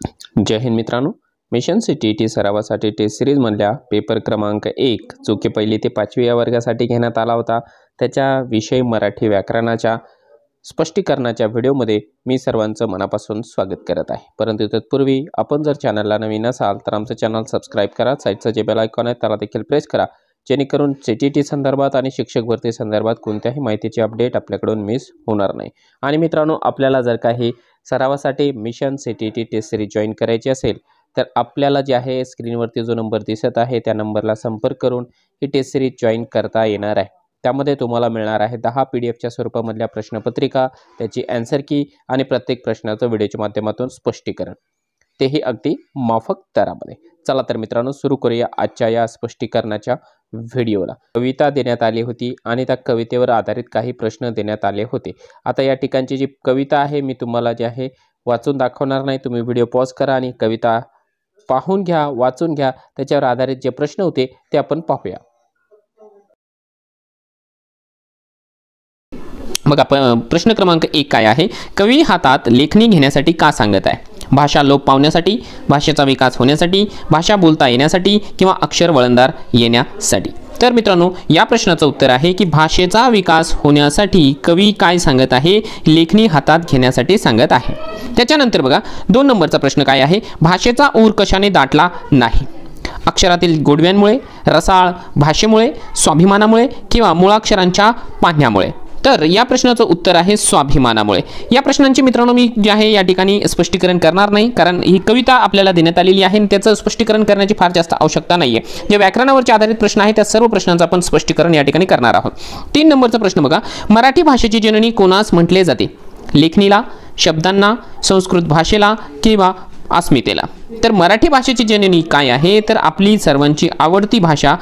जय हिंद मित्रांनो, mission CTT सरावासाठी taste सिरीजमधल्या paper क्रमांक 1 जो की पहिली ते 5वी या वर्गासाठी घेण्यात आला होता, त्याच्या विषय मराठी व्याकरणाच्या स्पष्टीकरणाच्या व्हिडिओमध्ये मी सर्वांचं मनापासून स्वागत करत आहे। परंतु तत्पूर्वी आपण जर चॅनलला नवीन असाल तर आमचं चॅनल सबस्क्राइब करा, साईडचं जे बेल आयकॉन आहे त्याला देखील प्रेस करा, जेणेकरून सीटीटी संदर्भात आणि शिक्षक भरती संदर्भात कोणत्याही माहितीची अपडेट आपल्याकडून मिस होणार नाही। आणि मित्रांनो, आपल्याला जर काही सरावासाठी mission CTT test series join करायची असेल तर आपल्याला जे आहे स्क्रीनवरती जो नंबर दिसत आहे त्या नंबरला संपर्क करून ही टेस्ट सिरीज जॉईन करता येणार आहे। त्यामध्ये तुम्हाला मिळणार आहे 10 पीडीएफच्या स्वरूपामधल्या प्रश्नपत्रिका, त्याची आन्सर की आणि प्रत्येक प्रश्नाचं व्हिडिओच्या माध्यमातून स्पष्टीकरण, तेही अगदी माफक दरामध्ये। चला तर मित्रांनो, सुरू करूया आजच्या या स्पष्टीकरणाच्या व्हिडिओला। कविता देण्यात आली होती आणि त्या कवितेवर आधारित काही प्रश्न देण्यात आले होते। आता या ठिकाणची जी कविता आहे मी तुम्हाला जे आहे वाचून दाखवणार नाही, तुम्ही व्हिडिओ पॉज करा आणि कविता पाहून घ्या, वाचून घ्या, त्याच्यावर आधारित जे प्रश्न होते ते आपण पाहूया। मग आपण प्रश्न क्रमांक 1 काय आहे? कवी हातात लेखणी घेण्यासाठी का सांगत आहे? भाषा लोप पावण्यासाठी, भाषेचा विकास होण्यासाठी, भाषा बोलता येण्यासाठी किंवा अक्षर वळणदार येण्यासाठी? तर मित्रांनो, या प्रश्नाचं उत्तर आहे की भाषेचा विकास होण्यासाठी कवी काय सांगत आहे? लेखणी हातात घेण्यासाठी सांगत आहे। त्याच्यानंतर बघा 2 नंबरचा प्रश्न काय आहे? भाषेचा ऊर कशाने दाटला नाही? अक्षरातील गोडव्यांमुळे, रसाळ भाषेमुळे, स्वाभिमानामुळे किंवा मुळाक्षरांच्या पाहण्यामुळे? तर या प्रश्नाचं उत्तर आहे स्वाभिमानामुळे। या प्रश्नांचे मित्रांनो मी जे आहे या ठिकाणी स्पष्टीकरण करणार नाही, कारण ही कविता आपल्याला देण्यात आलेली आहे आणि त्याचं स्पष्टीकरण करण्याची फार जास्त आवश्यकता नाहीये। जे व्याकरणावरचे आधारित प्रश्न आहे त्या सर्व प्रश्नांचं आपण स्पष्टीकरण या ठिकाणी करणार आहोत। 3 नंबरचा प्रश्न बघा, मराठी भाषेची जननी कोणास म्हटले जाते? लेखणीला, शब्दांना, संस्कृत भाषेला किंवा अस्मितेला? तर मराठी भाषेची जननी काय आहे? तर आपली सर्वांची आवडती भाषा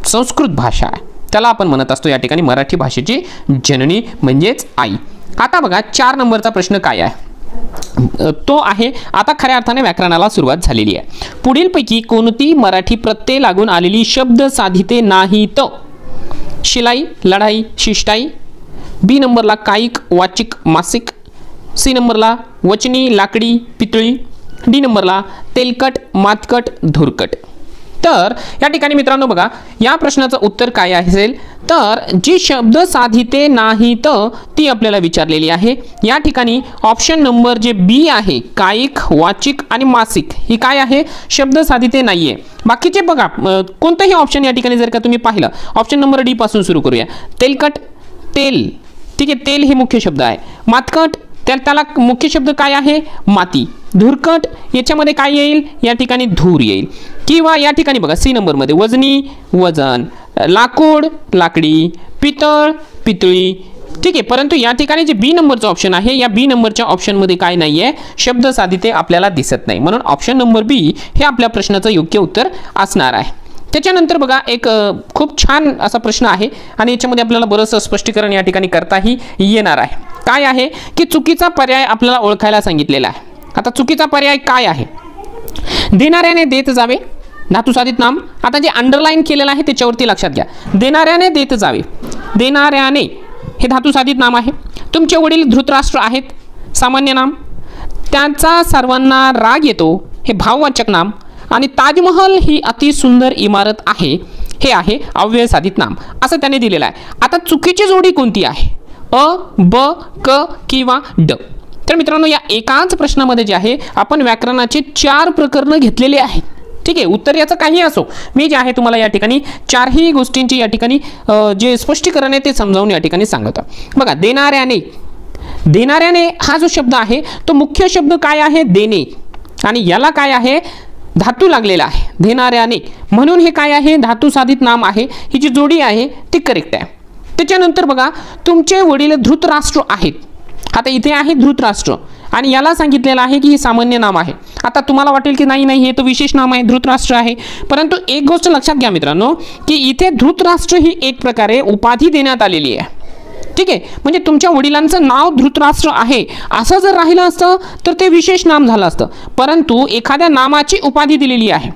संस्कृत भाषा आहे, त्याला आपण म्हणत असतो या ठिकाणी मराठी भाषेची जननी म्हणजेच आई। आता बघा 4 नंबरचा प्रश्न काय आहे? तो आहे आता खऱ्या अर्थाने व्याकरणाला सुरुवात झालेली आहे। पुढीलपैकी कोणती मराठी प्रत्यय लागून आलेली शब्द साधिते नाहीत? शिलाई, लढाई, शिष्टाई। बी नंबरला कायिक, वाचिक, मासिक। सी नंबरला वचनी, लाकडी, पितळी। डी नंबरला तेलकट, मातकट, धुरकट। तर या ठिकाणी मित्रांनो बघा, या प्रश्नाचं उत्तर काय असेल? तर जी शब्द साधिते नाहीत ती आपल्याला विचारलेली आहे। या ठिकाणी ऑप्शन नंबर जे बी आहे, कायिक, वाचिक आणि मासिक, ही काय आहे? शब्द साधिते नाहीये। बाकीचे बघा कोणताही ऑप्शन या ठिकाणी जर का तुम्ही पाहिलं, ऑप्शन नंबर डी पासून सुरू करूया। तेलकट, तेल, ठीक आहे, तेल हे मुख्य शब्द आहे। मातकट, त्याला मुख्य शब्द काय आहे? माती। धुरकट, याच्यामध्ये काय येईल? या ठिकाणी धूर येईल। किंवा या ठिकाणी बघा सी नंबर मध्ये वजनी, वजन, लाकूड, लाकडी, पितळ, पितळी, ठीक आहे। परंतु या ठिकाणी जे बी नंबरचा ऑप्शन आहे, या बी नंबरच्या ऑप्शन मध्ये काय नाहीये? शब्द साधिते आपल्याला दिसत नाही, म्हणून ऑप्शन नंबर बी हे आपल्या प्रश्नाचं योग्य उत्तर असणार आहे। त्याच्यानंतर बघा एक खूप छान असा प्रश्न आहे आणि याच्यामध्ये आपल्याला बरंचसं स्पष्टीकरण या ठिकाणी करताही येणार आहे। काय आहे की चुकीचा पर्याय आपल्याला ओळखायला सांगितलेला आहे। आता चुकीचा पर्याय काय आहे? देणाऱ्याने देत जावे, धातुसाधित नाम। आता जे अंडरलाईन केलेलं आहे त्याच्यावरती लक्षात घ्या, देणाऱ्याने देत जावे, देणाऱ्याने हे धातुसाधित नाम आहे। तुमचे वडील धृतराष्ट्र आहेत, सामान्य नाम। त्यांचा सर्वांना राग येतो, हे भाववाचक नाम। आणि ताजमहल ही अतिसुंदर इमारत आहे, हे आहे अव्ययसाधित नाम, असं त्याने दिलेलं आहे। आता चुकीची जोडी कोणती आहे? अ, ब, क किंवा ड? तर मित्रांनो, या एकाच प्रश्नामध्ये जे आहे आपण व्याकरणाचे 4 प्रकरणं घेतलेले आहेत, ठीक आहे। उत्तर याचं काही असो, मी जे आहे तुम्हाला या ठिकाणी 4ही गोष्टींची या ठिकाणी जे स्पष्टीकरण आहे ते समजावून या ठिकाणी सांगतो। बघा, देणाऱ्याने, देणाऱ्याने हा जो शब्द आहे तो मुख्य शब्द काय आहे? देणे, आणि याला काय आहे? धातू लागलेला आहे, देणाऱ्याने, म्हणून हे काय आहे? धातू साधित नाम आहे। ही जी जोडी आहे ती करेक्ट आहे। त्याच्यानंतर बघा, तुमचे वडील धृतराष्ट्र आहेत, आता इथे आहे धृतराष्ट्र आणि याला सांगितलेलं आहे की हे सामान्य नाम आहे। आता तुम्हाला वाटेल की नाही नाही हे तो विशेष नाम आहे, धृतराष्ट्र आहे, परंतु एक गोष्ट लक्षात घ्या मित्रांनो की इथे धृतराष्ट्र ही एक प्रकारे उपाधी देण्यात आलेली आहे, ठीक आहे। म्हणजे तुमच्या वडिलांचं नाव धृतराष्ट्र आहे असं जर राहिलं असतं तर ते विशेष नाम झालं असतं, परंतु एखाद्या नामाची उपाधी दिलेली आहे,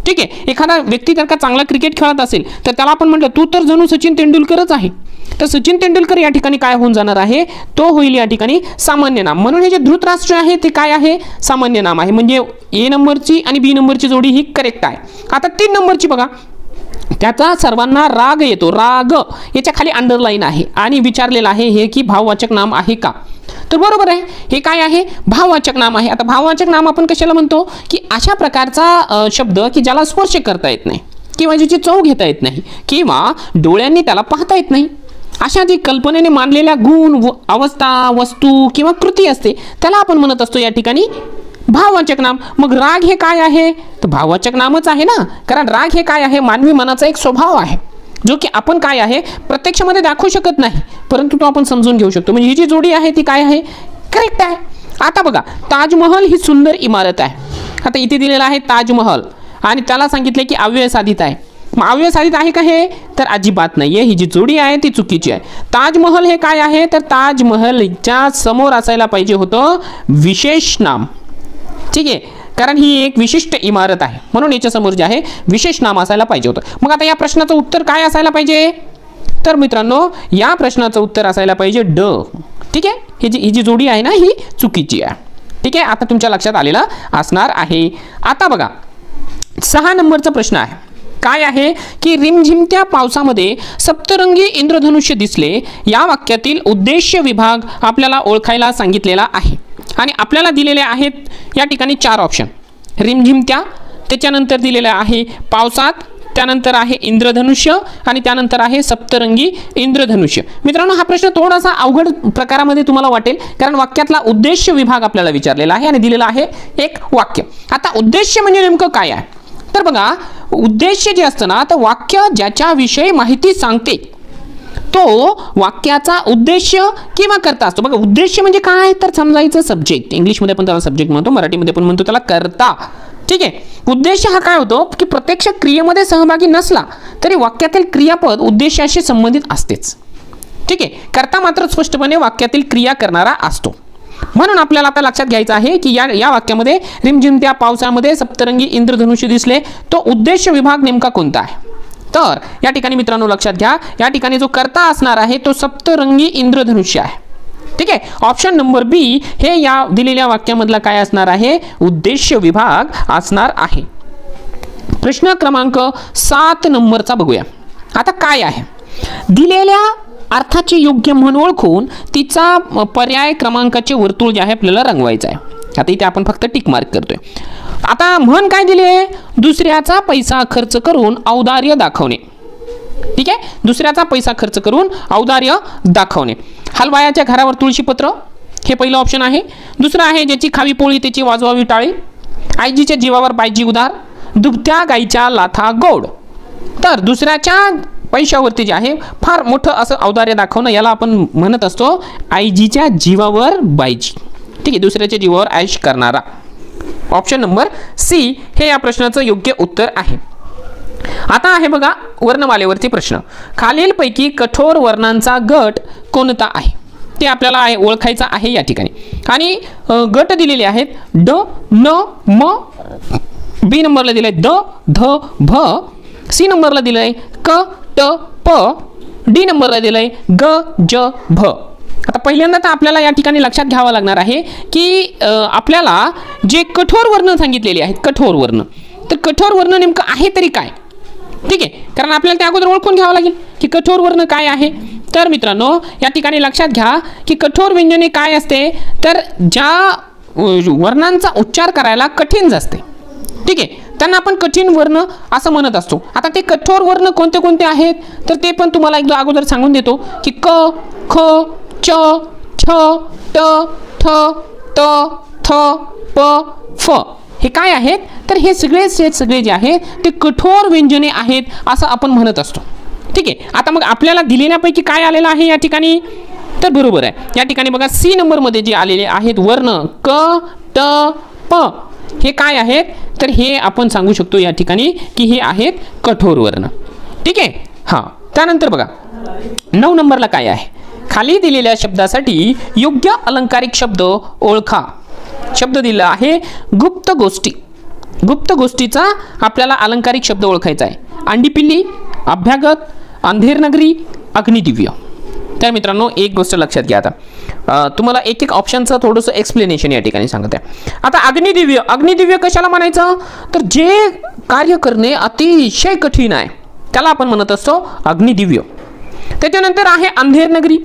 ठीक आहे। एखादा व्यक्ती जर का चांगला क्रिकेट खेळत असेल तर त्याला आपण म्हटलं तू तर जणू सचिन तेंडुलकरच आहे, तर सचिन तेंडुलकर या ठिकाणी काय होऊन जाणार आहे, तो होईल या ठिकाणी सामान्य नाम. म्हणून हे जे धृतराष्ट्र आहे ते काय आहे, सामान्य नाम आहे. म्हणजे ए नंबरची आणि बी नंबरची जोडी ही करेक्ट आहे. आता 3 नंबरची बघा, त्याचा सर्वांना राग येतो, राग याच्या खाली अंडरलाईन आहे आणि विचारलेलं आहे हे की भाववाचक नाम आहे का, तर बरोबर आहे, हे काय आहे, भाववाचक नाम आहे. आता भाववाचक नाम आपण कशाला म्हणतो, की अशा प्रकारचा शब्द की ज्याला स्पर्श करता येत नाही किंवा ज्याची चव घेता येत नाही किंवा डोळ्यांनी त्याला पाहता येत नाही, अशा जी कल्पनेने मानलेल्या गुण, अवस्था, वस्तू किंवा कृती असते त्याला आपण म्हणत असतो या ठिकाणी भाववाचक नाम. मग राग हे काय आहे, तर भाववाचक नामच आहे ना, कारण राग हे काय आहे, मानवी मनाचा एक स्वभाव आहे जो की आपण काय आहे प्रत्यक्षामध्ये दाखवू शकत नाही, परंतु तो आपण समजून घेऊ शकतो. म्हणजे ही जी जोडी आहे ती काय आहे, करेक्ट आहे. आता बघा, ताजमहल ही सुंदर इमारत आहे. आता इथे दिलेला आहे ताजमहल आणि त्याला सांगितले की अव्यय साधित आहे. मग अव्यय साधित आहे का हे, तर अजिबात नाही आहे. ही जी जोडी आहे ती चुकीची आहे. ताजमहल हे काय आहे, तर ताजमहलच्या समोर असायला पाहिजे होतं विशेष नाम. ठीक आहे, कारण ही एक विशिष्ट इमारत आहे म्हणून याच्या समोर जे आहे विशेष नाम असायला पाहिजे होतं. मग आता या प्रश्नाचं उत्तर काय असायला पाहिजे, तर मित्रांनो या प्रश्नाचं उत्तर असायला पाहिजे ड. ठीक आहे, ही जी जोडी आहे ना ही चुकीची आहे. ठीक आहे, आता तुमच्या लक्षात आलेलं असणार आहे. आता बघा 6 नंबरचा प्रश्न आहे, काय आहे की रिमझिमत्या पावसामध्ये सप्तरंगी इंद्रधनुष्य दिसले, या वाक्यातील उद्देश्य विभाग आपल्याला ओळखायला सांगितलेला आहे आणि आपल्याला दिलेले आहेत या ठिकाणी 4 ऑप्शन. रिमझिमत्या, त्याच्यानंतर दिलेलं आहे पावसात, त्यानंतर आहे इंद्रधनुष्य आणि त्यानंतर आहे सप्तरंगी इंद्रधनुष्य. मित्रांनो हा प्रश्न थोडासा अवघड प्रकारामध्ये तुम्हाला वाटेल, कारण वाक्यातला उद्देश्य विभाग आपल्याला विचारलेला आहे आणि दिलेला आहे एक वाक्य. आता उद्देश्य म्हणजे नेमकं काय आहे, तर बघा उद्देश्य जे असतं ना, तर वाक्य ज्याच्याविषयी माहिती सांगते तो वाक्याचा उद्देश्य किंवा कर्ता असतो. बघा उद्देश्य म्हणजे काय, तर समजायचं सब्जेक्ट, इंग्लिशमध्ये पण त्याला सब्जेक्ट म्हणतो, मराठीमध्ये पण म्हणतो त्याला कर्ता. ठीक आहे, उद्देश्य हा काय होतो की प्रत्यक्ष क्रियेमध्ये सहभागी नसला तरी वाक्यातील क्रियापद उद्देशाशी संबंधित असतेच. ठीक आहे, कर्ता मात्र स्पष्टपणे वाक्यातील क्रिया करणारा असतो. म्हणून आपल्याला आता लक्षात घ्यायचं आहे की या वाक्यामध्ये रिमझिमत्या पावसामध्ये सप्तरंगी इंद्रधनुष्य दिसले, तो उद्देश्य विभाग नेमका कोणता आहे, तर या ठिकाणी मित्रांनो लक्षात घ्या, या ठिकाणी जो कर्ता असणार आहे तो सप्तरंगी इंद्रधनुष्य आहे. ठीक आहे, ऑप्शन नंबर बी हे या दिलेल्या वाक्यामधला काय असणार आहे, उद्देश्य विभाग असणार आहे. प्रश्न क्रमांक 7 नंबरचा बघूया. आता काय आहे, दिलेल्या अर्थाचे योग्य म्हण ओळखून तिचा पर्याय क्रमांकाचे वर्तुळ जे आहे आपल्याला रंगवायचं आहे. आता इथे आपण फक्त टिक मार्क करतोय. आता म्हण काय दिली आहे, दुसऱ्याचा पैसा खर्च करून औदार्य दाखवणे. ठीक आहे, दुसऱ्याचा पैसा खर्च करून औदार्य दाखवणे. हलवायाच्या घरावर तुळशीपत्र हे पहिलं ऑप्शन आहे. दुसरं आहे ज्याची खावी पोळी त्याची वाजवावी टाळी, आईजीच्या जीवावर बायजी उदार, दुभत्या गाईच्या लाथा गोड. तर दुसऱ्याच्या पैशावरती जे आहे फार मोठं असं औदार्य दाखवणं याला आपण म्हणत असतो आईजीच्या जीवावर बायजी. ठीक आहे, दुसऱ्याच्या जीवावर ऐश करणारा. ऑप्शन नंबर सी हे या प्रश्नाचं योग्य उत्तर आहे. आता आहे बघा वर्णमालेवरती प्रश्न, खालीलपैकी कठोर वर्णांचा गट कोणता आहे ते आपल्याला ओळखायचा आहे या ठिकाणी. आणि गट दिलेले आहेत ड, न, म. बी नंबरला दिलंय द, ध, भ. सी नंबरला दिलंय क, ट, प. डी नंबरला दिलंय ग, ज, भ. आता पहिल्यांदा तर आपल्याला या ठिकाणी लक्षात घ्यावं लागणार आहे की आपल्याला जे कठोर वर्ण सांगितलेले आहेत, कठोर वर्ण, तर कठोर वर्ण नेमकं आहे तरी काय. ठीक आहे, कारण आपल्याला त्या अगोदर ओळखून घ्यावं लागेल की कठोर वर्ण काय आहे. तर मित्रांनो या ठिकाणी लक्षात घ्या की कठोर व्यंजने काय असते, तर ज्या वर्णांचा उच्चार करायला कठीण असते. ठीक आहे, त्यांना आपण कठीण वर्ण असं म्हणत असतो. आता ते कठोर वर्ण कोणते कोणते आहेत तर ते पण तुम्हाला एकदा अगोदर सांगून देतो की क, ख, च, छ, ट, ठ, त, थ, प, फ हे काय आहेत, तर हे सगळे जे आहेत ते कठोर व्यंजने आहेत असं आपण म्हणत असतो. ठीक आहे, आता मग आपल्याला दिलेल्यापैकी काय आलेलं आहे या ठिकाणी, तर बरोबर आहे या ठिकाणी बघा सी नंबरमध्ये जे आलेले आहेत वर्ण क, ट, प हे काय आहेत, तर हे आपण सांगू शकतो या ठिकाणी की हे आहेत कठोर वर्ण. ठीक आहे, हां. त्यानंतर बघा 9 नंबरला काय आहे, खाली दिलेल्या शब्दासाठी योग्य अलंकारिक शब्द ओळखा. शब्द दिला आहे गुप्त गोष्टी. गुप्त गोष्टीचा आपल्याला अलंकारिक शब्द ओळखायचा आहे. अंडीपिल्ली, अभ्यागत, अंधेर नगरी, अग्निदिव्य. तर मित्रांनो एक गोष्ट लक्षात घ्या, आता तुम्हाला एक एक ऑप्शनचं थोडंसं एक्सप्लेनेशन या ठिकाणी सांगत आहे. आता अग्निदिव्य, अग्निदिव्य कशाला म्हणायचं, तर जे कार्य करणे अतिशय कठीण आहे त्याला आपण म्हणत असतो अग्निदिव्य. त्याच्यानंतर आहे अंधेर नगरी.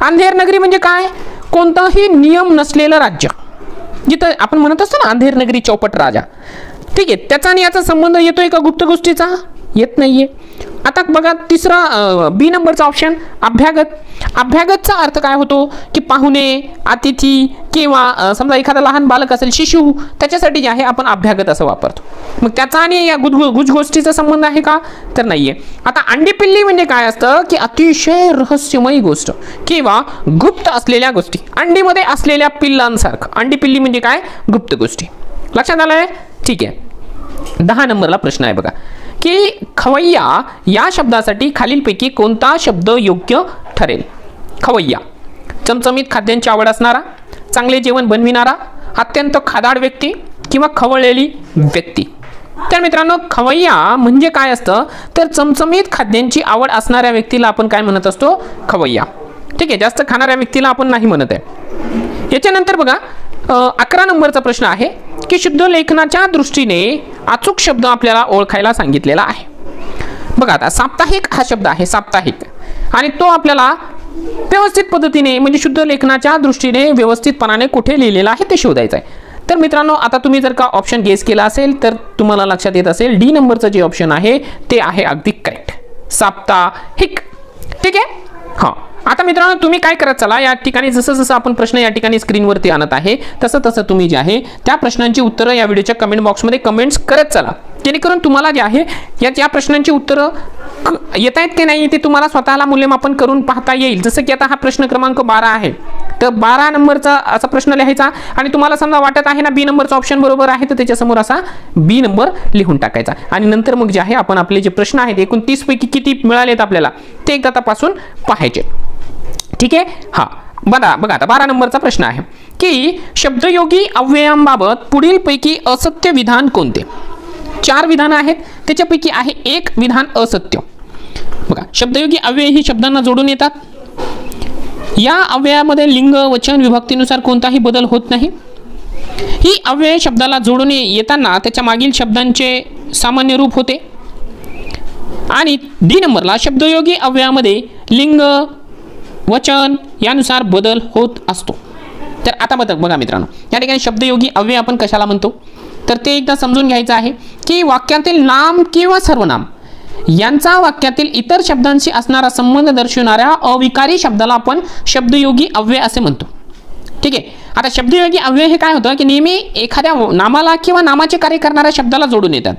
अंधेर नगरी म्हणजे काय, कोणताही नियम नसलेलं राज्य, जिथं आपण म्हणत असतो ना अंधेर नगरी चौपट राजा. ठीक आहे, त्याचा आणि याचा संबंध येतोय का गुप्त गोष्टीचा, येत नाहीये. आता बघा तिसरा बी नंबरचा ऑप्शन अभ्यागत. अभ्यागतचा अर्थ काय होतो की पाहुणे, अतिथी किंवा समजा एखादा लहान बालक असेल, शिशु, त्याच्यासाठी जे आहे आपण अभ्यागत असं वापरतो. मग त्याचा आणि या गुज गोष्टीचा संबंध आहे का, तर नाहीये. आता अंडीपिल्ली म्हणजे काय असतं की अतिशय रहस्यमयी गोष्ट किंवा गुप्त असलेल्या गोष्टी, अंडीमध्ये असलेल्या पिल्लांसारखं. अंडीपिल्ली म्हणजे काय, गुप्त गोष्टी. लक्षात आलंय, ठीक आहे. 10 नंबरला प्रश्न आहे बघा की खवय्या या शब्दासाठी खालीलपैकी कोणता शब्द योग्य ठरेल. खवय्या, चमचमीत खाद्यांची आवड असणारा, चांगले जेवण बनविणारा, अत्यंत खादाड व्यक्ती किंवा खवळलेली व्यक्ती. तर मित्रांनो खवय्या म्हणजे काय असतं, तर चमचमीत खाद्यांची आवड असणाऱ्या व्यक्तीला आपण काय म्हणत असतो, खवय्या. ठीक आहे, जास्त खाणाऱ्या व्यक्तीला आपण नाही म्हणत आहे. याच्यानंतर बघा 11 नंबरचा प्रश्न आहे की शुद्ध लेखनाच्या दृष्टीने अचूक शब्द आपल्याला ओळखायला सांगितलेला आहे. बघा आता साप्ताहिक हा शब्द आहे, साप्ताहिक, आणि तो आपल्याला व्यवस्थित पद्धतीने म्हणजे शुद्ध लेखनाच्या दृष्टीने व्यवस्थितपणाने कुठे लिहिलेला आहे ते शोधायचं आहे. तर मित्रांनो आता तुम्ही जर का ऑप्शन गेस केला असेल तर तुम्हाला लक्षात येत असेल डी नंबरचं जे ऑप्शन आहे ते आहे अगदी करेक्ट, साप्ताहिक. ठीक आहे. हां, आता मित्रांनो तुम्ही काय करत चला, या ठिकाणी जसं जसं आपण प्रश्न या ठिकाणी स्क्रीनवरती आणत आहे तसं तसं तुम्ही जे आहे त्या प्रश्नांची उत्तरं या व्हिडिओच्या कमेंट बॉक्समध्ये कमेंट्स करत चला, जेणेकरून तुम्हाला जे आहे या प्रश्नांची उत्तरं येत आहेत की नाही ते तुम्हाला स्वतःला मूल्यमापन करून पाहता येईल. जसं की आता हा प्रश्न क्रमांक 12 आहे, तर 12 नंबरचा असा प्रश्न लिहायचा आणि तुम्हाला समजा वाटत आहे ना बी नंबरचा ऑप्शन बरोबर आहे, तर त्याच्यासमोर असा बी नंबर लिहून टाकायचा आणि नंतर मग जे आहे आपण आपले जे प्रश्न आहेत एकूण 30 पैकी किती मिळालेत आपल्याला ते एकदा तपासून पाहायचे. ठीक आहे. हा बघा आता 12 नंबरचा प्रश्न आहे की शब्दयोगी अव्ययांबाबत पुढील पैकी असत्य विधान कोणते. 4 विधान आहेत, त्याच्यापैकी आहे एक विधान असत्य. बघा शब्दयोगी अव्यय ही शब्दांना जोडून येतात. या अव्ययामध्ये लिंग वचन विभक्तीनुसार कोणताही बदल होत नाही. ही अव्यय शब्दाला जोडून येताना त्याच्या मागील शब्दांचे सामान्य रूप होते. आणि डी नंबरला शब्दयोगी अव्ययामध्ये लिंग वचन यानुसार बदल होत असतो. तर आता बघा मित्रांनो या ठिकाणी शब्दयोगी अव्यय आपण कशाला म्हणतो तर ते एकदा समजून घ्यायचं आहे की वाक्यातील नाम किंवा सर्वनाम यांचा वाक्यातील इतर शब्दांशी असणारा संबंध दर्शवणाऱ्या अविकारी शब्दाला आपण शब्दयोगी अव्यय असे म्हणतो. ठीक आहे. आता शब्दयोगी अव्यय हे काय होतं की नेहमी एखाद्या नामाला किंवा नामाचे कार्य करणाऱ्या शब्दाला जोडून येतात.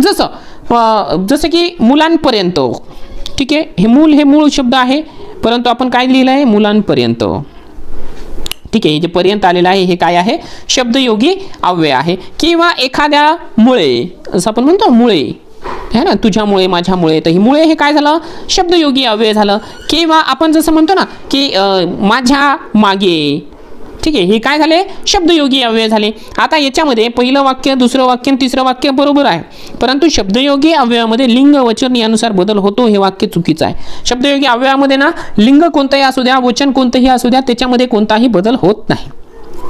जसं की मुलांपर्यंत. ठीक आहे, हे मूळ शब्द आहे परंतु आपण काय लिहिलं आहे मुलांपर्यंत. ठीक आहे, हे जे पर्यंत आलेलं आहे हे काय आहे शब्दयोगी अव्यय आहे. किंवा एखाद्या मुळे असं आपण म्हणतो मुळे है ना, तुझ्यामुळे माझ्यामुळे, तर ही मुळे हे काय झालं शब्दयोगी अव्यय झालं. किंवा आपण जसं म्हणतो ना की माझ्या मागे. ठीक आहे, हे काय झाले शब्दयोगी अव्यय झाले. आता याच्यामध्ये पहिलं वाक्य दुसरं वाक्य तिसरं वाक्य बरोबर आहे, परंतु शब्दयोगी अव्ययामध्ये लिंग वचन यानुसार बदल होतो हे वाक्य चुकीचं आहे. शब्दयोगी अव्ययामध्ये ना लिंग कोणतंही असू द्या वचन कोणतंही असू द्या त्याच्यामध्ये कोणताही बदल होत नाही.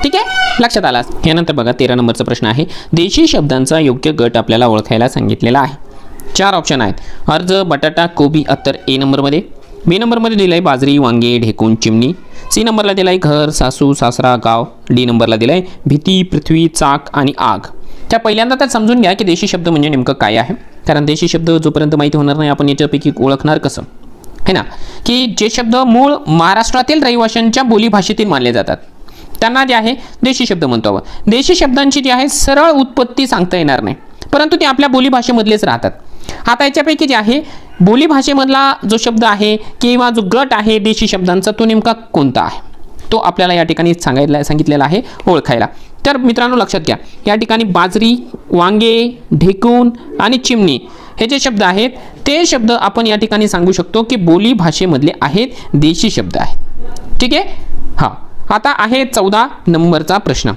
ठीक आहे, लक्षात आला. यानंतर बघा 13 नंबरचा प्रश्न आहे देशी शब्दांचा योग्य गट आपल्याला ओळखायला सांगितलेला आहे. 4 ऑप्शन आहेत, अर्ज, बटाटा, कोबी, अत्तर ए नंबरमध्ये. बी नंबरमध्ये दिलं आहे बाजरी, वांगे, ढेकूण, चिमणी. सी नंबरला दिला आहे घर, सासू, सासरा, गाव. डी नंबरला दिला आहे भीती, पृथ्वी, चाक आणि आग. त्या पहिल्यांदा तर समजून घ्या की देशी शब्द म्हणजे नेमकं काय आहे, कारण देशी शब्द जोपर्यंत माहिती होणार नाही आपण याच्यापैकी ओळखणार कसं है ना, की जे शब्द मूळ महाराष्ट्रातील रहिवाशांच्या बोलीभाषेतील मानले जातात त्यांना जे आहे देशी शब्द म्हणतो आपण. देशी शब्दांची जी आहे सरळ उत्पत्ती सांगता येणार नाही, परंतु ते आपल्या बोलीभाषेमधलेच राहतात. आता याच्यापैकी जे आहे बोलीभाषेमधला जो शब्द आहे किंवा जो गट आहे देशी शब्दांचा तो नेमका कोणता आहे तो आपल्याला या ठिकाणी सांगितलेला आहे ओळखायला. तर मित्रांनो लक्षात घ्या या ठिकाणी बाजरी, वांगे, ढेकूण आणि चिमणी हे जे शब्द आहेत ते शब्द आपण या ठिकाणी सांगू शकतो की बोलीभाषेमधले आहेत, देशी शब्द आहेत. ठीक आहे. हां, आता आहे 14 नंबरचा प्रश्न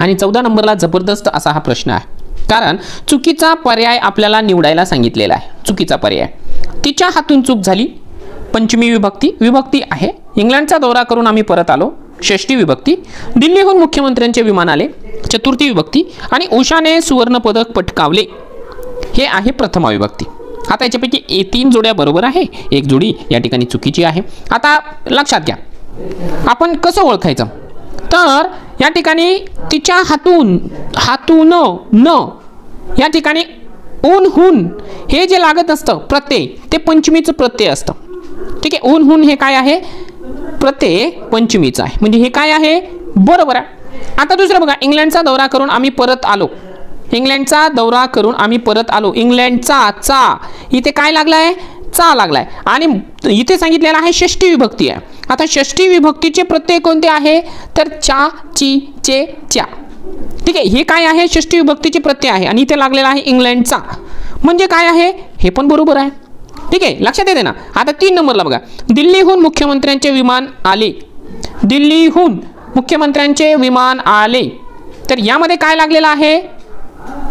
आणि 14 नंबरला जबरदस्त असा हा प्रश्न आहे, कारण चुकीचा पर्याय आपल्याला निवडायला सांगितलेला आहे. चुकीचा पर्याय, तिच्या हातून चूक झाली, पंचमी विभक्ती विभक्ती आहे. इंग्लंडचा दौरा करून आम्ही परत आलो, षष्ठी विभक्ती. दिल्लीहून मुख्यमंत्र्यांचे विमान आले, चतुर्थी विभक्ती. आणि उषाने सुवर्ण पदक पटकावले, हे आहे प्रथमा विभक्ती. आता याच्यापैकी 3 जोड्या बरोबर आहे, 1 जोडी या ठिकाणी चुकीची आहे. आता लक्षात घ्या, आपण कसं ओळखायचं, तर या ठिकाणी तिच्या हातून, हातून न या ठिकाणी ऊन हुन हे जे लागत असतं प्रत्यय, ते पंचमीचं प्रत्यय असतं. ठीक आहे, ऊन हुन हे काय आहे, प्रत्यय पंचमीचं आहे, म्हणजे हे काय आहे, बरोबर आहे. आता दुसरं बघा, इंग्लंडचा दौरा करून आम्ही परत आलो. इंग्लंडचा दौरा करून आम्ही परत आलो. इंग्लंडचा चा इथे काय लागलाय, चा लागलाय. आणि इथे सांगितलेला आहे षष्ठी विभक्ती आहे. आता षष्ठी विभक्तीचे प्रत्यय कोणते आहे, तर चा, ची, चे, च्या. ठीक आहे, हे काय आहे, षष्ठी विभक्तीचे प्रत्यय आहे. आणि इथे लागलेला आहे इंग्लंडचा, म्हणजे काय आहे, हे पण बरोबर आहे. ठीक आहे, लक्षात येते ना. आता 3 नंबरला बघा, दिल्लीहून मुख्यमंत्र्यांचे विमान आले. दिल्लीहून मुख्यमंत्र्यांचे विमान आले, तर यामध्ये काय लागलेलं आहे,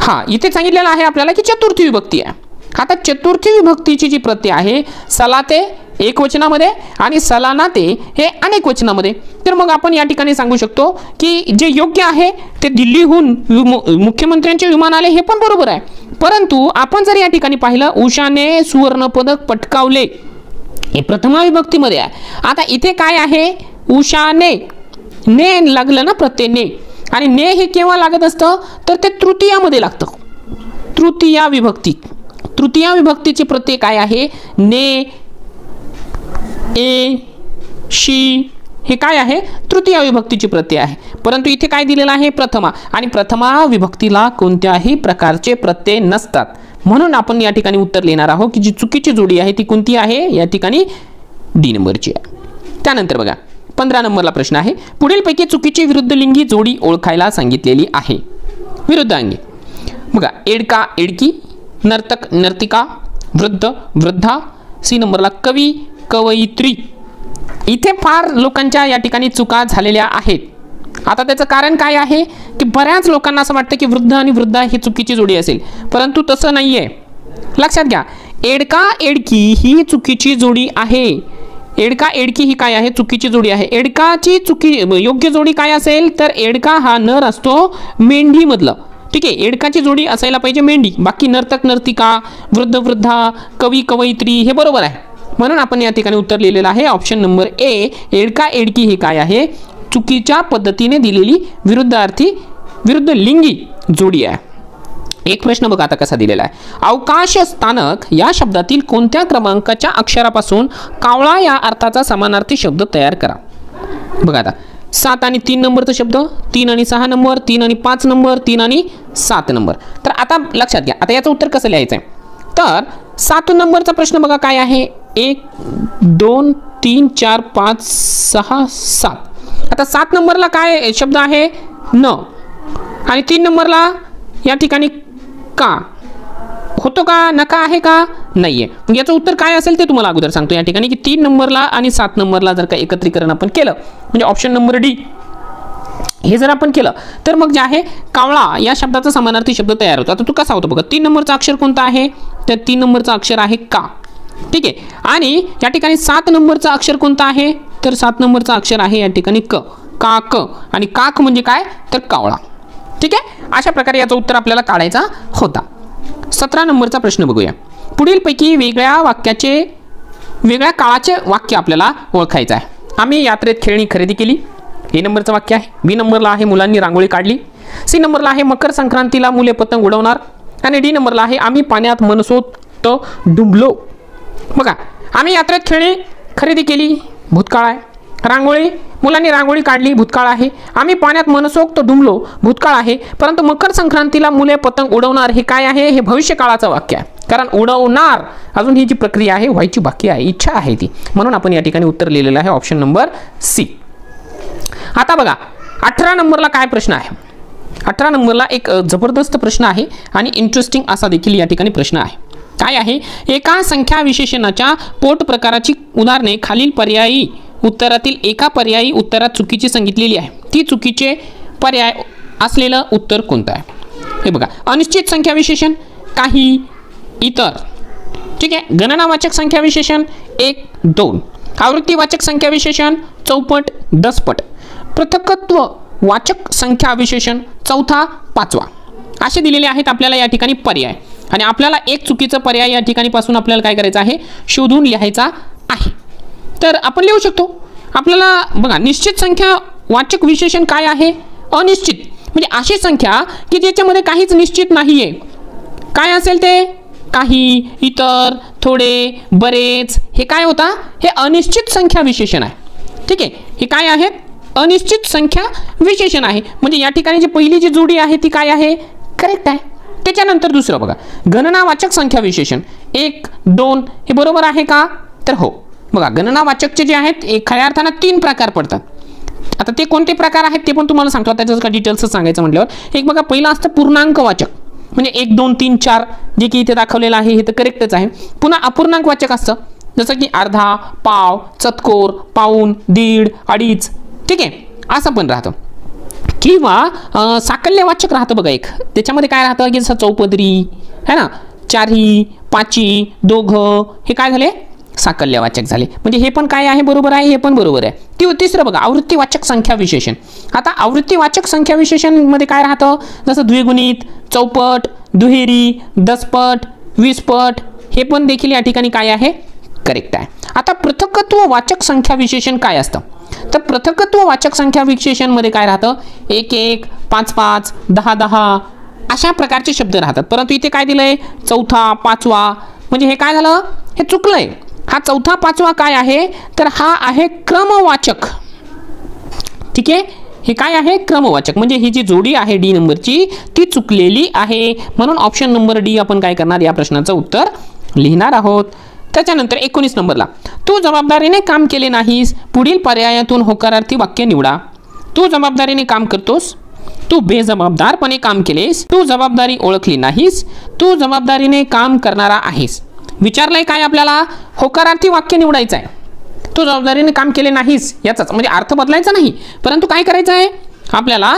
हा इथे सांगितलेलं आहे आपल्याला की चतुर्थी विभक्ती आहे. आता चतुर्थी विभक्तीची जी प्रत्यय आहे, सलाते एकवचनामध्ये आणि सलानाते हे अनेक वचनामध्ये. तर मग आपण या ठिकाणी सांगू शकतो की जे योग्य आहे ते दिल्लीहून मुख्यमंत्र्यांचे विमान आले, हे पण बरोबर आहे. परंतु आपण जर या ठिकाणी पाहिलं, उषाने सुवर्ण पदक पटकावले, हे प्रथमा विभक्तीमध्ये आहे. आता इथे काय आहे, उषाने, ने लागलं ना प्रत्यय ने, आणि ने हे केव्हा लागत असतं, तर ते तृतीयामध्ये लागतं. तृतीया विभक्ती, तृतीया विभक्तीचे प्रत्यय काय आहे, ने, ए, शी, हे काय आहे, तृतीय विभक्तीची प्रत्यय आहे. परंतु इथे काय दिलेलं आहे, प्रथमा. आणि प्रथमा विभक्तीला कोणत्याही प्रकारचे प्रत्यय नसतात. म्हणून आपण या ठिकाणी उत्तर लिहिणार आहोत की जी चुकीची जोडी आहे ती कोणती आहे, या ठिकाणी डी नंबरची आहे. त्यानंतर बघा 15 नंबरला प्रश्न आहे, पुढीलपैकी चुकीची विरुद्धलिंगी जोडी ओळखायला सांगितलेली आहे. विरुद्धांगी बघा, एडका एडकी, नर्तक नर्तिका, वृद्ध वृद्धा. सी नंबरला कवी कवयित्री. इथे फार लोकांच्या या ठिकाणी चुका झालेल्या आहेत. आता त्याचं कारण काय आहे की बऱ्याच लोकांना असं वाटतं की वृद्ध आणि वृद्धा ही चुकीची जोडी असेल, परंतु तसं नाही आहे. लक्षात घ्या, एडका एडकी ही चुकीची जोडी आहे. एडका एडकी ही काय आहे, चुकीची जोडी आहे. एडकाची योग्य जोडी काय असेल, तर एडका हा नर असतो मेंढीमधलं. ठीक आहे, एडकाची जोडी असायला पाहिजे मेंढी. बाकी नर्तक नर्तिका, वृद्ध वृद्धा, कवी कवयित्री हे बरोबर आहे. म्हणून आपण या ठिकाणी उत्तर लिहिलेलं आहे ऑप्शन नंबर ए, एडका एडकी ही काय आहे, चुकीच्या पद्धतीने दिलेली विरुद्ध लिंगी जोडी आहे. एक प्रश्न बघा आता कसा दिलेला आहे, अवकाश स्थानक या शब्दातील कोणत्या क्रमांकाच्या अक्षरापासून कावळा या अर्थाचा समानार्थी शब्द तयार करा. बघा आता 7 आणि 3 नंबरचा शब्द, 3 आणि 6 नंबर, 3 आणि 5 नंबर, 3 आणि 7 नंबर. तर आता लक्षात घ्या, आता याचं उत्तर कसं लिहायचं आहे, तर 7 नंबरचा प्रश्न बघा काय आहे, 1 2 3 4 5 6 7. आता 7 नंबरला काय शब्द आहे, न, आणि 3 नंबरला या ठिकाणी का होतो का, नका आहे का, नाहीये. मग याचं उत्तर काय असेल ते तुम्हाला अगोदर सांगतो या ठिकाणी की 3 नंबरला आणि 7 नंबरला जर का एकत्रीकरण आपण केलं, म्हणजे ऑप्शन नंबर डी हे जर आपण केलं, तर मग जे आहे कावळा या शब्दाचा समानार्थी शब्द तयार होतो. आता तो कसा होतो बघा, 3 नंबरचा अक्षर कोणता आहे, तर 3 नंबरचा अक्षर आहे का. ठीक आहे, आणि या ठिकाणी 7 नंबरचा अक्षर कोणता आहे, तर 7 नंबरचा अक्षर आहे या ठिकाणी क, काक. आणि काक म्हणजे काय, तर कावळा. ठीक आहे, अशा प्रकारे याचं उत्तर आपल्याला काढायचा होता. 17 नंबरचा प्रश्न बघूया, पुढीलपैकी वेगळ्या काळाचे वाक्य आपल्याला ओळखायचं आहे. आम्ही यात्रेत खेळणी खरेदी केली, ए नंबरचं वाक्य आहे. बी नंबरला आहे मुलांनी रांगोळी काढली. सी नंबरला आहे मकर संक्रांतीला मुले पतंग उडवणार. आणि डी नंबरला आहे आम्ही पाण्यात मनसोक्त डुंबलो. बघा, आम्ही यात्रेत खेळणी खरेदी केली, भूतकाळ आहे. रांगोळी, मुलांनी रांगोळी काढली, भूतकाळ आहे. आम्ही पाण्यात मनसोक्त डुंबलो, भूतकाळ आहे. परंतु मकर संक्रांतीला मुले पतंग उडवणार हे काय आहे, हे भविष्यकाळाचं वाक्य आहे. कारण उडवणार अजून ही जी प्रक्रिया आहे व्हायची बाकी आहे, इच्छा आहे ती. म्हणून आपण या ठिकाणी उत्तर लिहिलेलं आहे ऑप्शन नंबर सी. आता बघा 18 नंबरला काय प्रश्न आहे. 18 नंबरला एक जबरदस्त प्रश्न आहे आणि इंटरेस्टिंग असा देखील या ठिकाणी प्रश्न आहे. काय आहे, एका संख्या विशेषणाच्या पोट प्रकाराची उदाहरणे खालील पर्यायी उत्तरातील एका पर्यायी उत्तरात चुकीची सांगितलेली आहे. ती चुकीचे पर्याय असलेलं उत्तर कोणतं आहे. हे बघा, अनिश्चित संख्या विशेषण, काही, इतर, ठीक आहे. गणनावाचक संख्या विशेषण 1, 2. आवृत्तीवाचक संख्या विशेषण चौपट, दसपट. पृथकत्व वाचक संख्या विशेषण चौथा, पाचवा. असे दिलेले आहेत आपल्याला या ठिकाणी पर्याय, आणि आपल्याला एक चुकीचा पर्याय या ठिकाणी पासून आपल्याला काय करायचं आहे, शोधून लिहायचा आहे. तर आपण लिहू शकतो. आपल्याला बघा, निश्चित संख्या वाचक विशेषण काय आहे, अनिश्चित. म्हणजे अशी संख्या की ज्याच्यामध्ये काहीच निश्चित नाही आहे. काय असेल ते, काही, इतर, थोडे, बरेच, हे काय होता, हे अनिश्चित संख्या विशेषण आहे. ठीक आहे. हे काय आहेत, अनिश्चित संख्या विशेषण आहे. म्हणजे या ठिकाणी जी पहिली जी जोडी आहे ती काय आहे, करेक्ट आहे. त्याच्यानंतर दुसरं बघा, गणनावाचक संख्या विशेषण 1, 2 हे बरोबर आहे का, तर हो. बघा, गणनावाचकचे जे आहेत खऱ्या अर्थानं 3 प्रकार पडतात. आता ते कोणते प्रकार आहेत ते पण तुम्हाला सांगतो. त्याचं का डिटेल्स सांगायचं म्हटल्यावर, एक बघा, पहिलं असतं पूर्णांक वाचक. म्हणजे 1, 2, 3, 4 जे की इथे दाखवलेलं आहे हे तर करेक्टच आहे. पुन्हा अपूर्णांक वाचक असतं, जसं की अर्धा, पाव, चतकोर, पाऊण, दीड, अडीच. ठीक आहे, असं पण राहतं. किंवा साकल्यवाचक राहतं बघा एक. त्याच्यामध्ये काय राहतं की जसं चौपदरी है ना, चारही, पाची, दोघं, हे काय झाले, साकल्यवाचक झाले. म्हणजे हे पण काय आहे, बरोबर आहे, हे पण बरोबर आहे. तिसरं बघा, आवृत्तीवाचक संख्या विशेषण. आता आवृत्तीवाचक संख्या विशेषण मध्ये काय राहतं, जसं द्विगुणित, चौपट, दुहेरी, दसपट, 20पट, हे पण देखील या ठिकाणी काय आहे, करेक्ट आहे. आता पृथकत्व वाचक संख्या विशेषण काय असतं, तर पृथकत्व वाचक संख्या विशेषण मध्ये काय राहतं, 1, 1, 5, 5, 10, 10 अशा प्रकारचे शब्द राहतात. परंतु इथे काय दिलंय, चौथा, पाचवा. म्हणजे हे काय झालं, हे चुकलंय. हा चौथा, पाचवा काय आहे, तर हा आहे क्रमवाचक. ठीक आहे, हे काय आहे, क्रमवाचक. म्हणजे ही जी जोडी आहे डी नंबरची ती चुकलेली आहे. म्हणून ऑप्शन नंबर डी आपण काय करणार, या प्रश्नाचं उत्तर लिहिणार आहोत. त्याच्यानंतर 19 नंबरला, तू जबाबदारीने काम केले नाहीस, पुढील पर्यायातून होकारार्थी वाक्य निवडा. तू जबाबदारीने काम करतोस, तू बेजबाबदारपणे काम केलेस, तू जबाबदारी ओळखली नाहीस, तू जबाबदारीने काम करणारा आहेस. विचारलंय काय आपल्याला, होकारार्थी वाक्य निवडायचं आहे. तू जबाबदारीने काम केले नाहीस याचाच म्हणजे अर्थ बदलायचा नाही, परंतु काय करायचं आहे, आपल्याला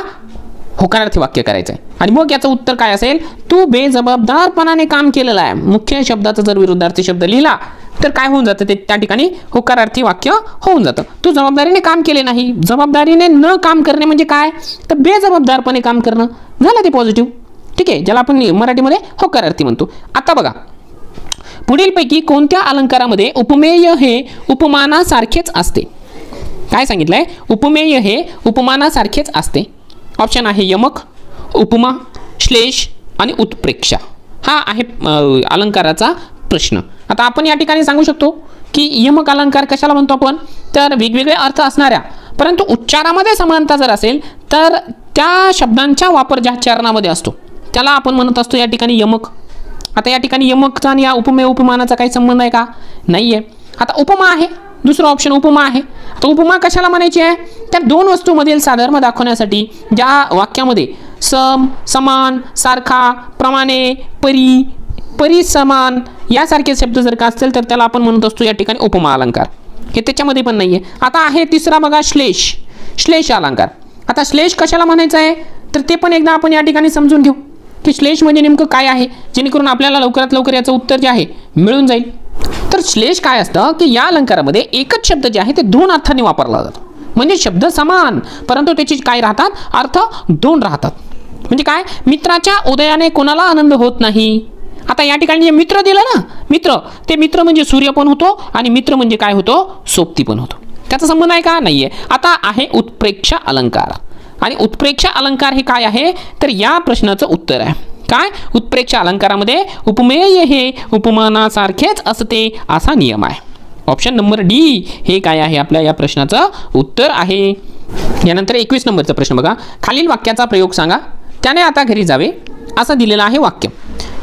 होकारार्थी वाक्य करायचं आहे. आणि मग याचं उत्तर काय असेल, तू बेजबाबदारपणाने काम केलेलं आहे. मुख्य शब्दाचा जर विरुद्धार्थी शब्द लिहिला तर काय होऊन जातं, ते त्या ठिकाणी होकारार्थी वाक्य होऊन जातं. तू जबाबदारीने काम केले नाही, जबाबदारीने न काम करणे म्हणजे काय, तर बेजबाबदारपणे काम करणं झालं ते पॉझिटिव्ह. ठीक आहे, ज्याला आपण मराठीमध्ये होकारार्थी म्हणतो. आता बघा, पुढीलपैकी कोणत्या अलंकारामध्ये उपमेय हे उपमानासारखेच असते. काय सांगितलंय, उपमेय हे उपमानासारखेच असते. ऑप्शन आहे यमक, उपमा, श्लेष आणि उत्प्रेक्षा. हा आहे अलंकाराचा प्रश्न. आता आपण या ठिकाणी सांगू शकतो की यमक अलंकार कशाला म्हणतो आपण, तर वेगवेगळे अर्थ असणाऱ्या परंतु उच्चारामध्ये समानता जर असेल तर त्या शब्दांचा वापर ज्या चरणामध्ये असतो त्याला आपण म्हणत असतो या ठिकाणी यमक. आता या ठिकाणी यमकचा आणि या उपमेय उपमानाचा काही संबंध आहे का, नाही आहे. आता उपमा आहे, दुसरं ऑप्शन उपमा आहे. तर उपमा कशाला म्हणायची आहे, त्या दोन वस्तूंमधील साधर्म्य दाखवण्यासाठी ज्या वाक्यामध्ये सम, समान, सारखा, प्रमाणे, परी, परिसमान यासारखे शब्द जर का असतील तर त्याला आपण म्हणत असतो या ठिकाणी उपमा अलंकार. हे त्याच्यामध्ये पण नाही आहे. आता आहे तिसरा बघा श्लेष, श्लेष अलंकार. आता श्लेष कशाला म्हणायचं आहे तर ते पण एकदा आपण या ठिकाणी समजून घेऊ की श्लेष म्हणजे नेमकं काय आहे, जेणेकरून आपल्याला लवकरात लवकर याचं उत्तर जे आहे मिळून जाईल. तर श्लेष काय असतं की या अलंकारामध्ये एकच शब्द जे आहे ते दोन अर्थाने वापरला जातो. म्हणजे शब्द समान परंतु त्याची काय राहतात, अर्थ दोन राहतात. म्हणजे काय, मित्राच्या उदयाने कोणाला आनंद होत नाही. आता या ठिकाणी जे मित्र दिलं ना, मित्र, ते मित्र म्हणजे सूर्य पण होतो आणि मित्र म्हणजे काय होतो, सोबती पण होतो. त्याचा संबंध आहे का, नाहीये. आता आहे उत्प्रेक्षा अलंकार. आणि उत्प्रेक्षा अलंकार हे काय आहे तर या प्रश्नाचं उत्तर आहे काय, उत्प्रेक्षा अलंकारामध्ये उपमेय हे उपमानासारखेच असते असा नियम आहे. ऑप्शन नंबर डी हे काय आहे आपल्या या प्रश्नाचं उत्तर आहे. यानंतर 21 नंबरचा प्रश्न बघा, खालील वाक्याचा प्रयोग सांगा. त्याने आता घरी जावे असं दिलेलं आहे वाक्य.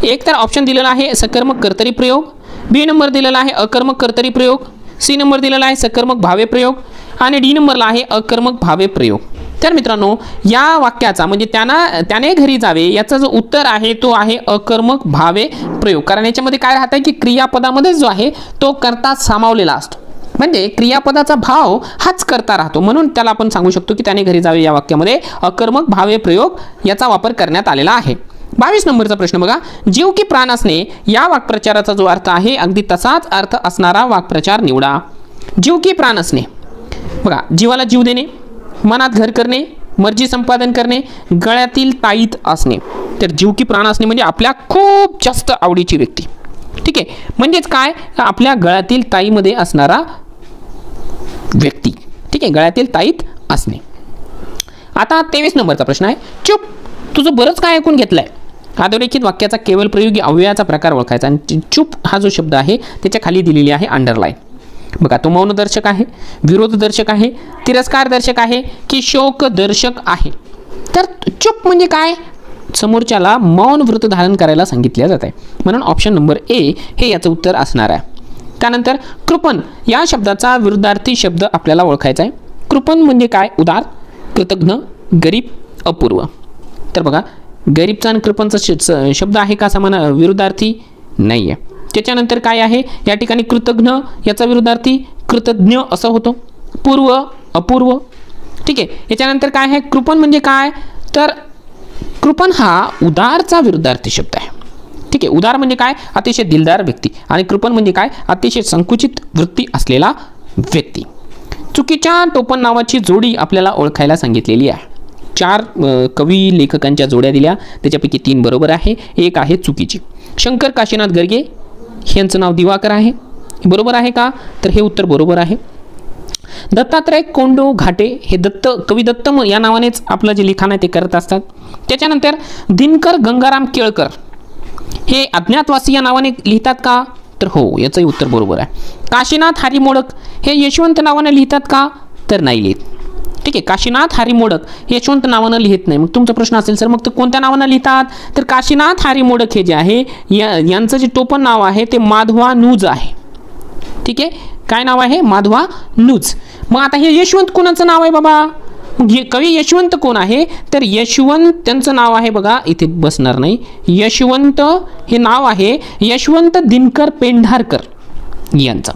एक तर ऑप्शन दिलेला आहे सकर्मक कर्तरी प्रयोग, बी नंबर दिलेला आहे अकर्मक कर्तरी प्रयोग, सी नंबर दिलेला आहे सकर्मक भावे प्रयोग आणि डी नंबरला आहे अकर्मक भावे प्रयोग. तर मित्रांनो या वाक्याचा म्हणजे त्याने घरी जावे याचा जो उत्तर आहे तो आहे अकर्मक भावे प्रयोग. कारण याच्यामध्ये काय राहतं की क्रियापदामध्ये जो आहे तो कर्ता सामावलेला असतो. म्हणजे क्रियापदाचा भाव हाच करता राहतो. म्हणून त्याला आपण सांगू शकतो की त्याने घरी जावे या वाक्यामध्ये अकर्मक भावे प्रयोग याचा वापर करण्यात आलेला आहे. 22 नंबरचा प्रश्न बघा, जीव की प्राण असणे या वाक्प्रचाराचा जो अर्थ आहे अगदी तसाच अर्थ असणारा वाक्प्रचार निवडा. जीव की प्राण असणे बघा, जीवाला जीव देणे, मनात घर करणे, मर्जी संपादन करणे, गळ्यातील ताईत असणे. तर जीव की प्राण असणे म्हणजे आपल्या खूप जास्त आवडीची व्यक्ती. ठीक आहे, म्हणजेच काय, आपल्या गळ्यातील ताईमध्ये असणारा व्यक्ती. ठीक आहे, गळ्यातील ताईत असणे. आता 23 नंबरचा प्रश्न आहे, चुप, तुझं बरंच काय ऐकून घेतलंय. अधोरेखित वाक्याचा केवळ प्रयोगी अव्ययाचा प्रकार ओळखायचा. आणि चुप हा जो शब्द आहे त्याच्या खाली दिलेली आहे अंडरलाईन. बघा, तो मौनदर्शक आहे, विरोधदर्शक आहे, तिरस्कारदर्शक आहे की शोकदर्शक आहे. तर चुप म्हणजे काय, समोरच्याला मौन व्रत धारण करायला सांगितले जात आहे. म्हणून ऑप्शन नंबर ए हे याचं उत्तर असणार आहे. त्यानंतर कृपण या शब्दाचा विरुद्धार्थी शब्द आपल्याला ओळखायचा आहे. कृपण म्हणजे काय, उदार, कृतज्ञ, गरीब, अपूर्व. तर बघा, गरीबचा आणि कृपणचा शब्द आहे का समान विरुद्धार्थी, नाही आहे. त्याच्यानंतर काय आहे, या ठिकाणी कृतज्ञ याचा विरुद्धार्थी कृतज्ञ असं होतो, पूर्व अपूर्व. ठीक आहे, याच्यानंतर काय आहे, कृपण म्हणजे काय, तर कृपण हा उदारचा विरुद्धार्थी शब्द आहे. ठीक आहे, उदार म्हणजे काय, अतिशय दिलदार व्यक्ती, आणि कृपण म्हणजे काय, अतिशय संकुचित वृत्ती असलेला व्यक्ती. चुकीच्या टोपण नावाची जोडी आपल्याला ओळखायला सांगितलेली आहे. 4 कवी लेखकांच्या जोड्या दिल्या, त्याच्यापैकी 3 बरोबर आहे, 1 आहे चुकीची. शंकर काशीनाथ गर्गे यांचं नाव दिवाकर आहे, बरोबर आहे का, तर हे उत्तर बरोबर आहे. दत्तात्रय कोंडो घाटे हे कवी दत्त या नावानेच आपलं जे लिखाण आहे ते करत असतात. त्याच्यानंतर दिनकर गंगाराम केळकर हे अज्ञातवासी या नावाने लिहितात का, तर हो, याचंही उत्तर बरोबर आहे. काशीनाथ हरी मोडक हे यशवंत नावाने लिहितात का, तर नाही लिहित. ठीक आहे, काशीनाथ हरी मोडक यशवंत नावानं लिहित नाही. मग तुमचा प्रश्न असेल सर मग ते कोणत्या नावानं लिहितात, तर काशीनाथ हरी मोडक हे जे आहे यांचं जे टोपण नाव आहे ते माधवानूज आहे. ठीक आहे, काय नाव आहे, माधवानूज. मग आता हे यशवंत कोणाचं नाव आहे बाबा, कवी यशवंत कोण आहे, तर यशवंत त्यांचं नाव आहे बघा, इथे बसणार नाही, यशवंत हे नाव आहे यशवंत दिनकर पेंढारकर यांचं.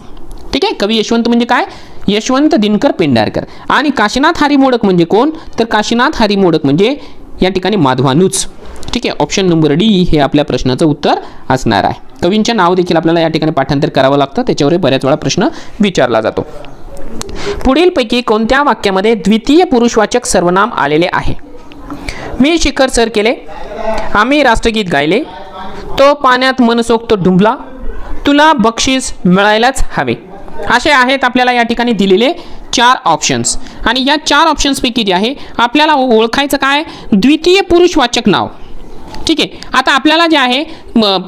ठीक आहे, कवी यशवंत म्हणजे काय, यशवंत दिनकर पेंढारकर. आणि काशीनाथ हरी मोडक म्हणजे कोण, तर काशीनाथ हरी मोडक म्हणजे या ठिकाणी माधवानूज. ठीक आहे, ऑप्शन नंबर डी हे आपल्या प्रश्नाचं उत्तर असणार आहे. कवींचे नाव देखील आपल्याला या ठिकाणी पाठांतर करावं लागतं, त्याच्यावर बऱ्याच वेळा प्रश्न विचारला जातो. पुढीलपैकी कोणत्या वाक्यामध्ये द्वितीय पुरुषवाचक सर्वनाम आलेले आहे. मी शिखर सर केले, आम्ही राष्ट्रगीत गायले, तो पाण्यात मनसोक्त डुंबला, तुला बक्षीस मिळायलाच हवे. असे आहेत आपल्याला या ठिकाणी दिलेले 4 ऑप्शन्स. आणि या 4 ऑप्शन्सपैकी जे आहे आपल्याला ओळखायचं काय, द्वितीय पुरुषवाचक नाव. ठीक आहे, आता आपल्याला जे आहे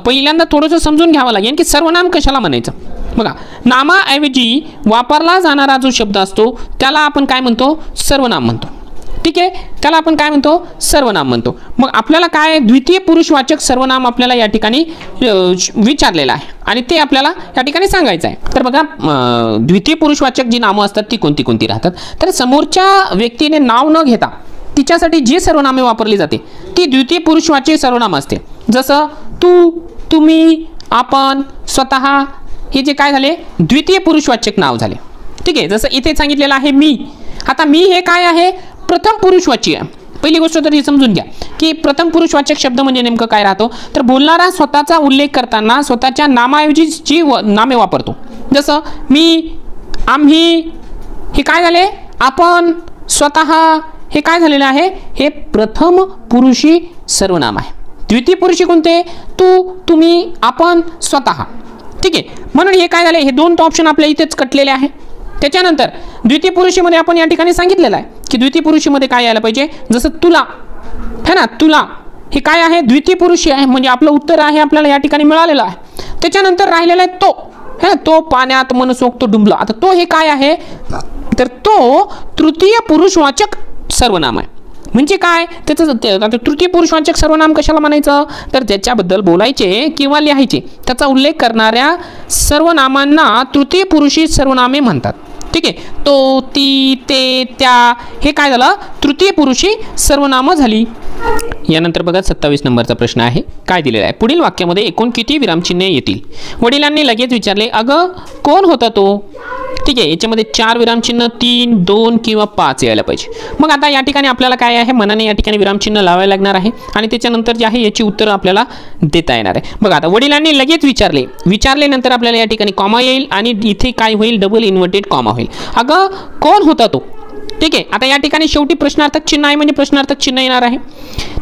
पहिल्यांदा थोडंसं समजून घ्यावं लागेल की सर्वनाम कशाला म्हणायचं. बघा, नामाऐवजी वापरला जाणारा जो शब्द असतो त्याला आपण काय म्हणतो, सर्वनाम म्हणतो. ठीक आहे, त्याला आपण काय म्हणतो, सर्वनाम म्हणतो. मग आपल्याला काय द्वितीय पुरुषवाचक सर्वनाम आपल्याला या ठिकाणी विचारलेलं आहे आणि ते आपल्याला या ठिकाणी सांगायचं आहे. तर बघा, द्वितीय पुरुषवाचक जी नामं असतात ती कोणती कोणती राहतात, तर समोरच्या व्यक्तीने नाव न घेता तिच्यासाठी जी सर्वनामे वापरली जाते ती द्वितीय पुरुषवाचक सर्वनाम असते. जसं तू, तुम्ही, आपण, स्वतः हे जे काय झाले द्वितीय पुरुषवाचक नाव झाले. ठीक आहे, जसं इथे सांगितलेलं आहे मी. आता मी हे काय आहे, प्रथम पुरुषवाची आहे. पहिली गोष्ट तर हे समजून घ्या की प्रथम पुरुषवाचक शब्द म्हणजे नेमकं काय राहतो, तर बोलणारा स्वतःचा उल्लेख करताना स्वतःच्या नामाऐवजी जी नामे वापरतो. जसं मी, आम्ही हे काय झाले, आपण, स्वतः हे काय झालेलं आहे, हे प्रथम पुरुषी सर्वनाम आहे. द्वितीय पुरुषी कोणते, तू, तुम्ही, आपण, स्वतः. ठीक आहे, म्हणून हे काय झाले, हे 2 ऑप्शन आपल्या इथेच कटलेले आहे. त्याच्यानंतर द्वितीय पुरुषीमध्ये आपण या ठिकाणी सांगितलेलं आहे की द्वितीय पुरुषीमध्ये काय यायला पाहिजे, जसं तुला है ना, तुला हे काय आहे, द्वितीय पुरुषी आहे, म्हणजे आपलं उत्तर आहे आपल्याला या ठिकाणी मिळालेलं आहे. त्याच्यानंतर राहिलेला आहे तो, है ना, तो पाण्यात मनसोक्त डुंबला. आता तो हे काय आहे, तर तो तृतीय पुरुषवाचक सर्वनाम आहे. म्हणजे काय, त्याचं तृतीय पुरुषवाचक सर्वनाम कशाला म्हणायचं, तर ज्याच्याबद्दल बोलायचे किंवा लिहायचे त्याचा उल्लेख करणाऱ्या सर्वनामांना तृतीय पुरुषी सर्वनामे म्हणतात. ठीक आहे, तो, ती, ते, त्या हे काय झालं, तृतीय पुरुषी सर्वनामं झाली. यानंतर बघा 27 नंबरचा प्रश्न आहे, काय दिलेला आहे, पुढील वाक्यामध्ये एकूण किती विरामचिन्हे येतील. वडिलांनी लगेच विचारले, अगं कोण होता तो. ठीक आहे, याच्यामध्ये 4 विरामचिन्ह, 3, 2 किंवा 5 यायला पाहिजे. मग आता या ठिकाणी आपल्याला काय आहे, मनाने या ठिकाणी विरामचिन्ह लावायला लागणार आहे आणि त्याच्यानंतर जे आहे याची उत्तर आपल्याला देता येणार आहे. बघा आता वडिलांनी लगेच विचारले नंतर आपल्याला या ठिकाणी कॉमा येईल आणि इथे काय होईल, डबल इन्व्हर्टेड कॉमा होईल. अगं कोण होता तो? ठीक आहे, आता या ठिकाणी शेवटी प्रश्नार्थक चिन्ह आहे म्हणजे प्रश्नार्थक चिन्ह येणार आहे.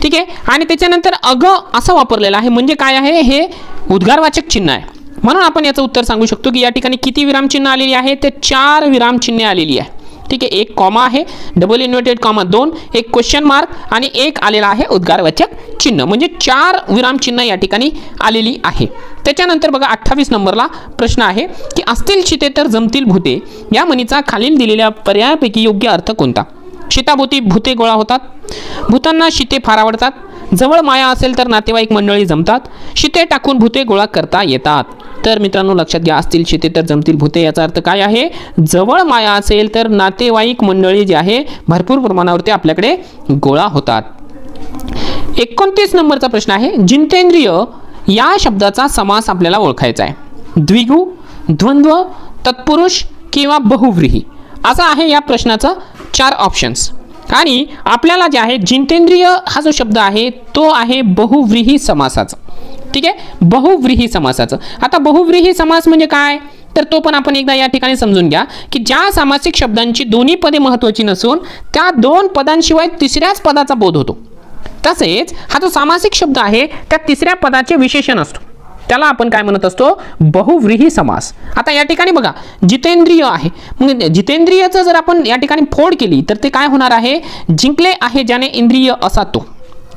ठीक आहे, आणि त्याच्यानंतर अगं असं वापरलेलं आहे म्हणजे काय आहे, हे उद्गारवाचक चिन्ह आहे. म्हणून आपण याचं उत्तर सांगू शकतो की या ठिकाणी किती विरामचिन्ह आलेली आहे, ते 4 विरामचिन्हे आलेली आहे. ठीक आहे, एक कॉमा आहे, डबल इन्व्हर्टेड कॉमा 2, एक क्वेश्चन मार्क आणि एक आलेला आहे उद्गारवाचक चिन्ह, म्हणजे 4 विरामचिन्ह या ठिकाणी आलेली आहे. त्याच्यानंतर बघा 28 नंबरला प्रश्न आहे की असतील शिते तर जमतील भूते या म्हणीचा खालील दिलेल्या पर्यायापैकी योग्य अर्थ कोणता? शेताभोवती भूते गोळा होतात, भूतांना शिते फार आवडतात, जवळ माया असेल तर नातेवाईक मंडळी जमतात, शिते टाकून भूते गोळा करता येतात. तर मित्रांनो लक्षात घ्या, असतील शिते तर जमतील भूते याचा अर्थ काय आहे, जवळ माया असेल तर नातेवाईक मंडळी जे आहे भरपूर प्रमाणावरती आपल्याकडे गोळा होतात. 29 नंबरचा प्रश्न आहे, जितेंद्रिय या शब्दाचा समास आपल्याला ओळखायचा आहे. द्विगु, द्वंद्व, तत्पुरुष किंवा बहुव्रीही असा आहे या प्रश्नाचा 4 ऑप्शन्स. आणि आपल्याला जे आहे जितेंद्रिय हा जो शब्द आहे तो आहे बहुव्रीही समासाचा. ठीक आहे, बहुव्रीही समासाचं. आता बहुव्रीही समास म्हणजे काय, तर तो पण आपण एकदा या ठिकाणी समजून घ्या की ज्या सामासिक शब्दांची दोन्ही पदे महत्त्वाची नसून त्या 2 पदांशिवाय तिसऱ्याच पदाचा बोध होतो. तसेच हा जो सामासिक शब्द आहे त्या तिसऱ्या पदाचे विशेषण असतो, त्याला आपण काय म्हणत असतो, बहुव्रीही समास. आता या ठिकाणी बघा जितेंद्रिय आहे, मग जितेंद्रियचं जर आपण या ठिकाणी फोड केली तर ते काय होणार आहे, जिंकले आहे ज्याने इंद्रिय असा तो.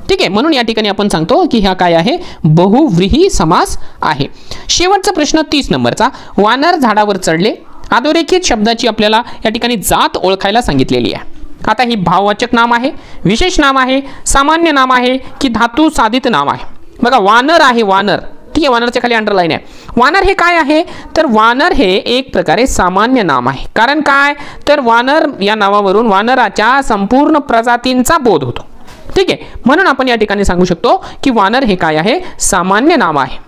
ठीक आहे, म्हणून या ठिकाणी आपण सांगतो की हा काय आहे, बहुव्रीही समास आहे. शेवटचा प्रश्न 30 नंबरचा, वानर झाडावर चढले. अधोरेखित शब्दाची आपल्याला या ठिकाणी जात ओळखायला सांगितलेली आहे. आता ही भाववाचक नाम आहे, विशेष नाम आहे, सामान्य नाम आहे की धातू साधित नाम आहे. बघा वानर आहे, वानर. ठीक आहे, वानरच्या खाली अंडरलाईन आहे. वानर हे काय आहे, तर वानर हे एक प्रकारे सामान्य नाम आहे. कारण काय, तर वानर या नावावरून वानराच्या संपूर्ण प्रजातींचा बोध होतो. ठीक आहे, म्हणून आपण या ठिकाणी सांगू शकतो की वानर हे काय आहे, सामान्य नाम आहे.